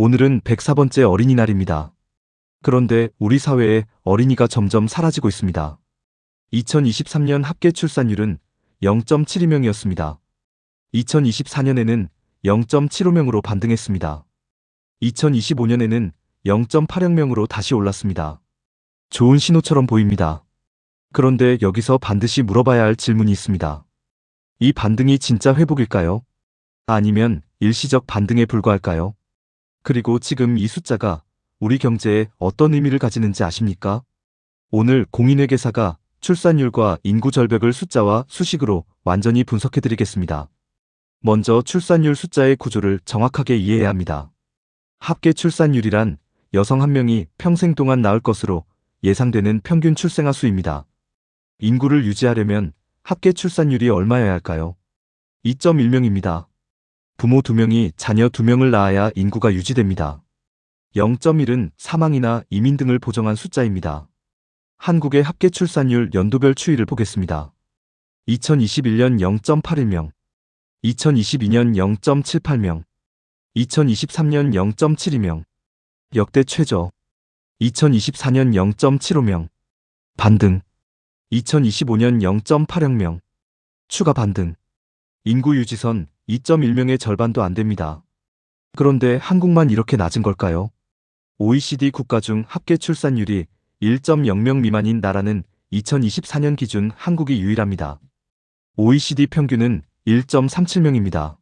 오늘은 104번째 어린이날입니다. 그런데 우리 사회에 어린이가 점점 사라지고 있습니다. 2023년 합계 출산율은 0.72명이었습니다. 2024년에는 0.75명으로 반등했습니다. 2025년에는 0.80명으로 다시 올랐습니다. 좋은 신호처럼 보입니다. 그런데 여기서 반드시 물어봐야 할 질문이 있습니다. 이 반등이 진짜 회복일까요? 아니면 일시적 반등에 불과할까요? 그리고 지금 이 숫자가 우리 경제에 어떤 의미를 가지는지 아십니까? 오늘 공인회계사가 출산율과 인구 절벽을 숫자와 수식으로 완전히 분석해드리겠습니다. 먼저 출산율 숫자의 구조를 정확하게 이해해야 합니다. 합계 출산율이란 여성 한 명이 평생 동안 낳을 것으로 예상되는 평균 출생아 수입니다. 인구를 유지하려면 합계 출산율이 얼마여야 할까요? 2.1명입니다. 부모 2명이 자녀 2명을 낳아야 인구가 유지됩니다. 0.1은 사망이나 이민 등을 보정한 숫자입니다. 한국의 합계 출산율 연도별 추이를 보겠습니다. 2021년 0.81명, 2022년 0.78명, 2023년 0.72명, 역대 최저, 2024년 0.75명, 반등, 2025년 0.80명, 추가 반등, 인구 유지선 2.1명의 절반도 안 됩니다. 그런데 한국만 이렇게 낮은 걸까요? OECD 국가 중 합계 출산율이 1.0명 미만인 나라는 2024년 기준 한국이 유일합니다. OECD 평균은 1.37명입니다.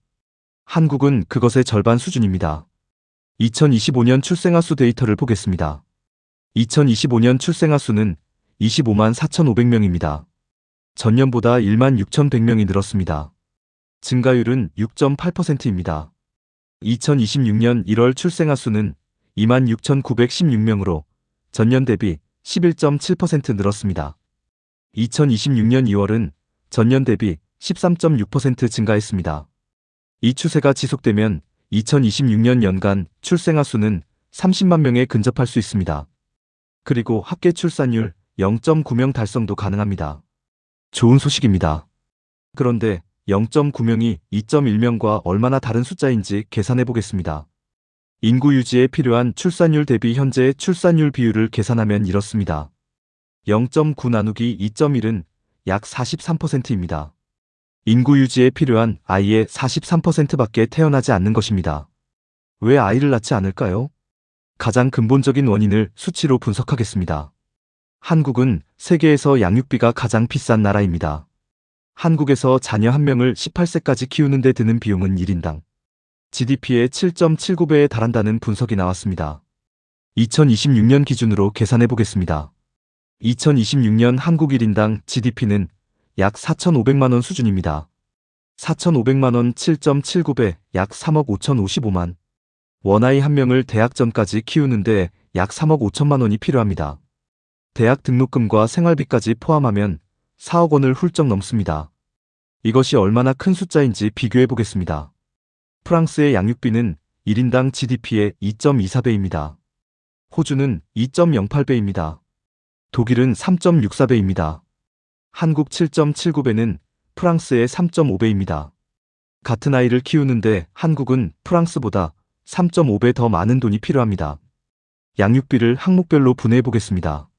한국은 그것의 절반 수준입니다. 2025년 출생아 수 데이터를 보겠습니다. 2025년 출생아 수는 25만 4,500명입니다. 전년보다 1만 6,100명이 늘었습니다. 증가율은 6.8%입니다. 2026년 1월 출생아 수는 26,916명으로 전년 대비 11.7% 늘었습니다. 2026년 2월은 전년 대비 13.6% 증가했습니다. 이 추세가 지속되면 2026년 연간 출생아 수는 30만 명에 근접할 수 있습니다. 그리고 합계 출산율 0.9명 달성도 가능합니다. 좋은 소식입니다. 그런데 0.9명이 2.1명과 얼마나 다른 숫자인지 계산해 보겠습니다. 인구 유지에 필요한 출산율 대비 현재의 출산율 비율을 계산하면 이렇습니다. 0.9 나누기 2.1은 약 43%입니다. 인구 유지에 필요한 아이의 43%밖에 태어나지 않는 것입니다. 왜 아이를 낳지 않을까요? 가장 근본적인 원인을 수치로 분석하겠습니다. 한국은 세계에서 양육비가 가장 비싼 나라입니다. 한국에서 자녀 한 명을 18세까지 키우는 데 드는 비용은 1인당 GDP의 7.79배에 달한다는 분석이 나왔습니다. 2026년 기준으로 계산해 보겠습니다. 2026년 한국 1인당 GDP는 약 4,500만 원 수준입니다. 4,500만 원 7.79배 약 3억 5,055만. 원아이 한 명을 대학 전까지 키우는데 약 3억 5천만 원이 필요합니다. 대학 등록금과 생활비까지 포함하면 4억 원을 훌쩍 넘습니다. 이것이 얼마나 큰 숫자인지 비교해 보겠습니다. 프랑스의 양육비는 1인당 GDP의 2.24배입니다. 호주는 2.08배입니다. 독일은 3.64배입니다. 한국 7.79배는 프랑스의 3.5배입니다. 같은 아이를 키우는데 한국은 프랑스보다 3.5배 더 많은 돈이 필요합니다. 양육비를 항목별로 분해해 보겠습니다.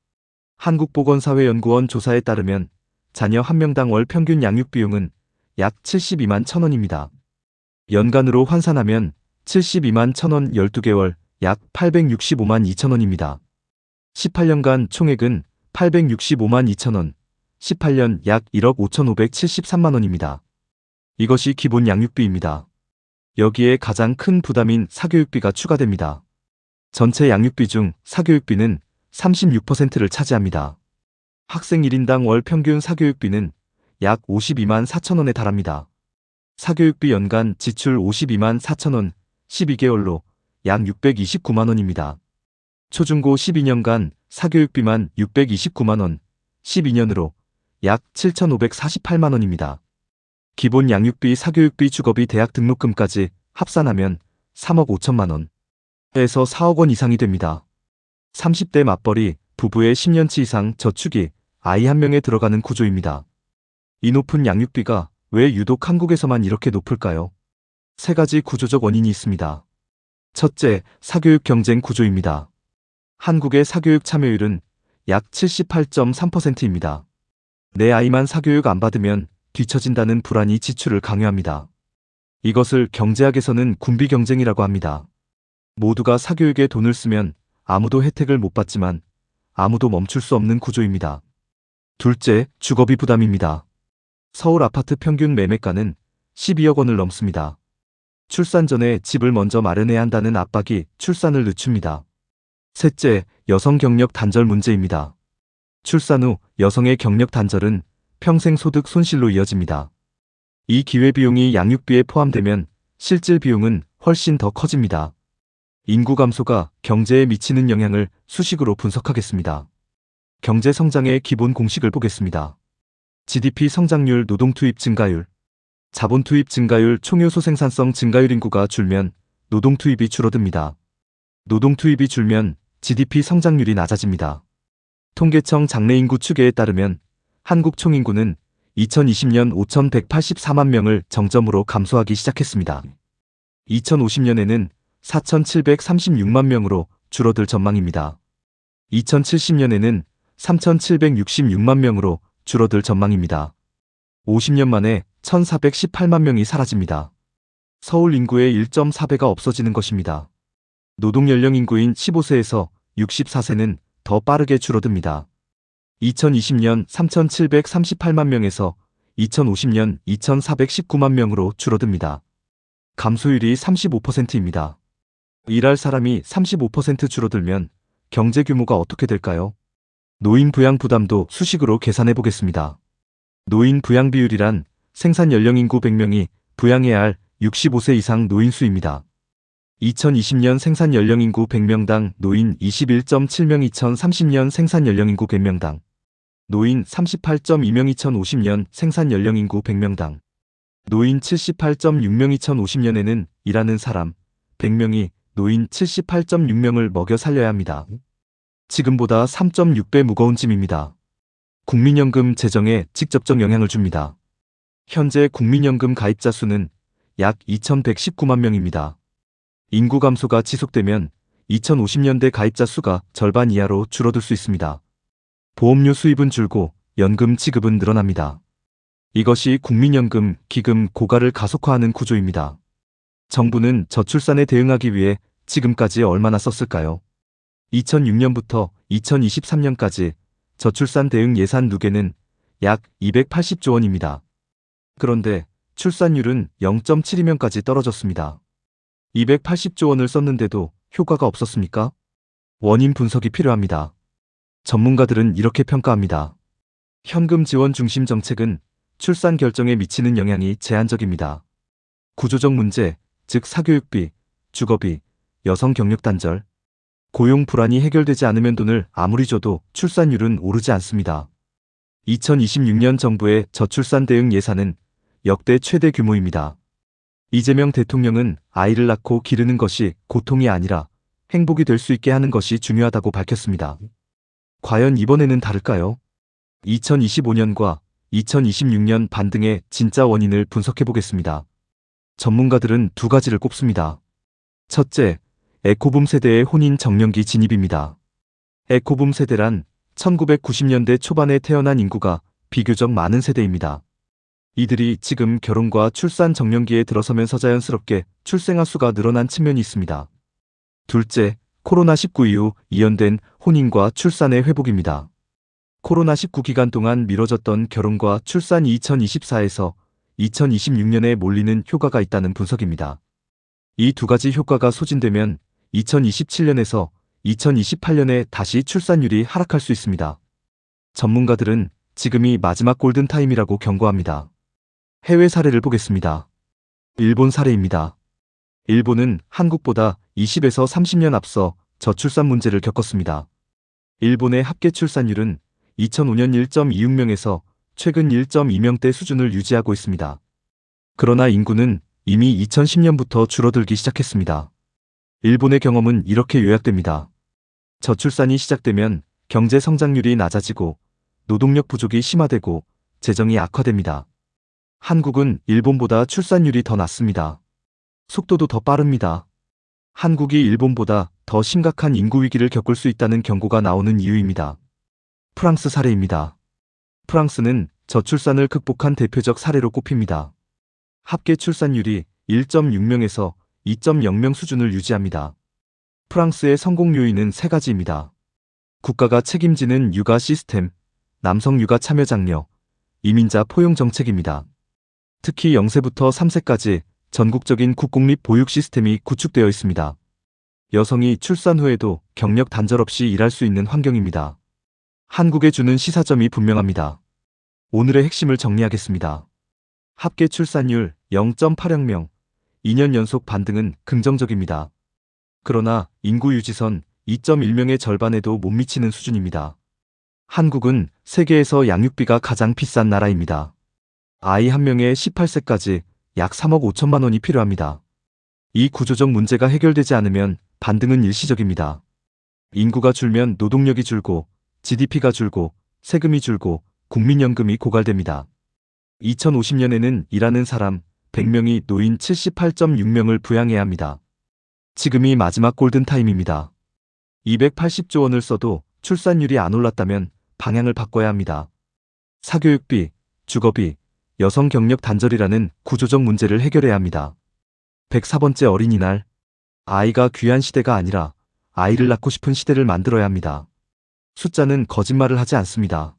한국보건사회연구원 조사에 따르면 자녀 한 명당 월 평균 양육비용은 약 72만 1,000원입니다. 연간으로 환산하면 72만 1,000원 12개월 약 865만 2천원입니다. 18년간 총액은 865만 2천원, 18년 약 1억 5,573만 원입니다. 이것이 기본 양육비입니다. 여기에 가장 큰 부담인 사교육비가 추가됩니다. 전체 양육비 중 사교육비는 36%를 차지합니다. 학생 1인당 월 평균 사교육비는 약 52만 4천원에 달합니다. 사교육비 연간 지출 52만 4천원, 12개월로 약 629만 원입니다. 초중고 12년간 사교육비만 629만 원, 12년으로 약 7,548만 원입니다. 기본 양육비, 사교육비, 주거비, 대학 등록금까지 합산하면 3억 5천만 원에서 4억 원 이상이 됩니다. 30대 맞벌이, 부부의 10년치 이상 저축이 아이 한 명에 들어가는 구조입니다. 이 높은 양육비가 왜 유독 한국에서만 이렇게 높을까요? 세 가지 구조적 원인이 있습니다. 첫째, 사교육 경쟁 구조입니다. 한국의 사교육 참여율은 약 78.3%입니다. 내 아이만 사교육 안 받으면 뒤처진다는 불안이 지출을 강요합니다. 이것을 경제학에서는 군비 경쟁이라고 합니다. 모두가 사교육에 돈을 쓰면 아무도 혜택을 못 받지만 아무도 멈출 수 없는 구조입니다. 둘째, 주거비 부담입니다. 서울 아파트 평균 매매가는 12억 원을 넘습니다. 출산 전에 집을 먼저 마련해야 한다는 압박이 출산을 늦춥니다. 셋째, 여성 경력 단절 문제입니다. 출산 후 여성의 경력 단절은 평생 소득 손실로 이어집니다. 이 기회비용이 양육비에 포함되면 실질 비용은 훨씬 더 커집니다. 인구 감소가 경제에 미치는 영향을 수식으로 분석하겠습니다. 경제 성장의 기본 공식을 보겠습니다. GDP 성장률, 노동 투입 증가율. 자본 투입 증가율, 총요소 생산성 증가율. 인구가 줄면 노동 투입이 줄어듭니다. 노동 투입이 줄면 GDP 성장률이 낮아집니다. 통계청 장래인구 추계에 따르면 한국 총인구는 2020년 5,184만 명을 정점으로 감소하기 시작했습니다. 2050년에는 4,736만 명으로 줄어들 전망입니다. 2070년에는 3,766만 명으로 줄어들 전망입니다. 50년 만에 1,418만 명이 사라집니다. 서울 인구의 1.4배가 없어지는 것입니다. 노동연령 인구인 15세에서 64세는 더 빠르게 줄어듭니다. 2020년 3,738만 명에서 2050년 2,419만 명으로 줄어듭니다. 감소율이 35%입니다. 일할 사람이 35% 줄어들면 경제 규모가 어떻게 될까요? 노인 부양 부담도 수식으로 계산해 보겠습니다. 노인 부양 비율이란 생산 연령 인구 100명이 부양해야 할 65세 이상 노인 수입니다. 2020년 생산 연령 인구 100명당 노인 21.7명, 2030년 생산 연령 인구 100명당 노인 38.2명, 2050년 생산 연령 인구 100명당 노인 78.6명, 2050년에는 일하는 사람 100명이 노인 78.6명을 먹여 살려야 합니다. 지금보다 3.6배 무거운 짐입니다. 국민연금 재정에 직접적 영향을 줍니다. 현재 국민연금 가입자 수는 약 2,119만 명입니다. 인구 감소가 지속되면 2050년대 가입자 수가 절반 이하로 줄어들 수 있습니다. 보험료 수입은 줄고 연금 지급은 늘어납니다. 이것이 국민연금, 기금 고갈을 가속화하는 구조입니다. 정부는 저출산에 대응하기 위해 지금까지 얼마나 썼을까요? 2006년부터 2023년까지 저출산 대응 예산 누계는 약 280조 원입니다. 그런데 출산율은 0.72명까지 떨어졌습니다. 280조 원을 썼는데도 효과가 없었습니까? 원인 분석이 필요합니다. 전문가들은 이렇게 평가합니다. 현금 지원 중심 정책은 출산 결정에 미치는 영향이 제한적입니다. 구조적 문제, 즉 사교육비, 주거비, 여성 경력 단절, 고용 불안이 해결되지 않으면 돈을 아무리 줘도 출산율은 오르지 않습니다. 2026년 정부의 저출산 대응 예산은 역대 최대 규모입니다. 이재명 대통령은 아이를 낳고 기르는 것이 고통이 아니라 행복이 될 수 있게 하는 것이 중요하다고 밝혔습니다. 과연 이번에는 다를까요? 2025년과 2026년 반등의 진짜 원인을 분석해 보겠습니다. 전문가들은 두 가지를 꼽습니다. 첫째, 에코붐 세대의 혼인 정년기 진입입니다. 에코붐 세대란 1990년대 초반에 태어난 인구가 비교적 많은 세대입니다. 이들이 지금 결혼과 출산 정년기에 들어서면서 자연스럽게 출생아 수가 늘어난 측면이 있습니다. 둘째, 코로나19 이후 이연된 혼인과 출산의 회복입니다. 코로나19 기간 동안 미뤄졌던 결혼과 출산이 2024에서 2026년에 몰리는 효과가 있다는 분석입니다. 이 두 가지 효과가 소진되면 2027년에서 2028년에 다시 출산율이 하락할 수 있습니다. 전문가들은 지금이 마지막 골든타임이라고 경고합니다. 해외 사례를 보겠습니다. 일본 사례입니다. 일본은 한국보다 20에서 30년 앞서 저출산 문제를 겪었습니다. 일본의 합계 출산율은 2005년 1.26명에서 최근 1.2명대 수준을 유지하고 있습니다. 그러나 인구는 이미 2010년부터 줄어들기 시작했습니다. 일본의 경험은 이렇게 요약됩니다. 저출산이 시작되면 경제 성장률이 낮아지고 노동력 부족이 심화되고 재정이 악화됩니다. 한국은 일본보다 출산율이 더 낮습니다. 속도도 더 빠릅니다. 한국이 일본보다 더 심각한 인구 위기를 겪을 수 있다는 경고가 나오는 이유입니다. 프랑스 사례입니다. 프랑스는 저출산을 극복한 대표적 사례로 꼽힙니다. 합계 출산율이 1.6명에서 2.0명 수준을 유지합니다. 프랑스의 성공 요인은 세 가지입니다. 국가가 책임지는 육아 시스템, 남성 육아 참여 장려, 이민자 포용 정책입니다. 특히 0세부터 3세까지 전국적인 국공립 보육 시스템이 구축되어 있습니다. 여성이 출산 후에도 경력 단절 없이 일할 수 있는 환경입니다. 한국에 주는 시사점이 분명합니다. 오늘의 핵심을 정리하겠습니다. 합계 출산율 0.80명, 2년 연속 반등은 긍정적입니다. 그러나 인구 유지선 2.1명의 절반에도 못 미치는 수준입니다. 한국은 세계에서 양육비가 가장 비싼 나라입니다. 아이 한 명에 18세까지 약 3억 5천만 원이 필요합니다. 이 구조적 문제가 해결되지 않으면 반등은 일시적입니다. 인구가 줄면 노동력이 줄고 GDP가 줄고 세금이 줄고 국민연금이 고갈됩니다. 2050년에는 일하는 사람 100명이 노인 78.6명을 부양해야 합니다. 지금이 마지막 골든타임입니다. 280조 원을 써도 출산율이 안 올랐다면 방향을 바꿔야 합니다. 사교육비, 주거비, 여성 경력 단절이라는 구조적 문제를 해결해야 합니다. 104번째 어린이날. 아이가 귀한 시대가 아니라 아이를 낳고 싶은 시대를 만들어야 합니다. 숫자는 거짓말을 하지 않습니다.